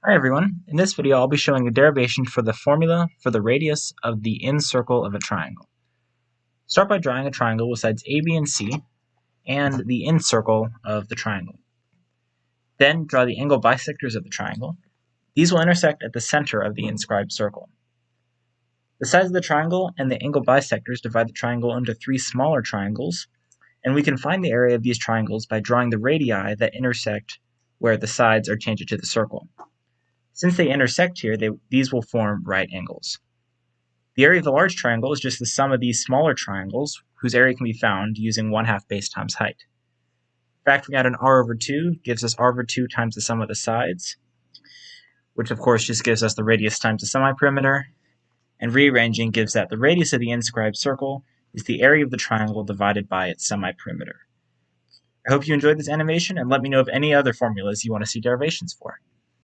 Hi everyone, in this video I'll be showing a derivation for the formula for the radius of the incircle of a triangle. Start by drawing a triangle with sides A, B, and C, and the incircle of the triangle. Then draw the angle bisectors of the triangle. These will intersect at the center of the inscribed circle. The sides of the triangle and the angle bisectors divide the triangle into three smaller triangles, and we can find the area of these triangles by drawing the radii that intersect where the sides are tangent to the circle. Since they intersect here, these will form right angles. The area of the large triangle is just the sum of these smaller triangles, whose area can be found using 1/2 base times height. Factoring out an r over 2 gives us r over 2 times the sum of the sides, which of course just gives us the radius times the semi-perimeter, and rearranging gives that the radius of the inscribed circle is the area of the triangle divided by its semi-perimeter. I hope you enjoyed this animation, and let me know of any other formulas you want to see derivations for.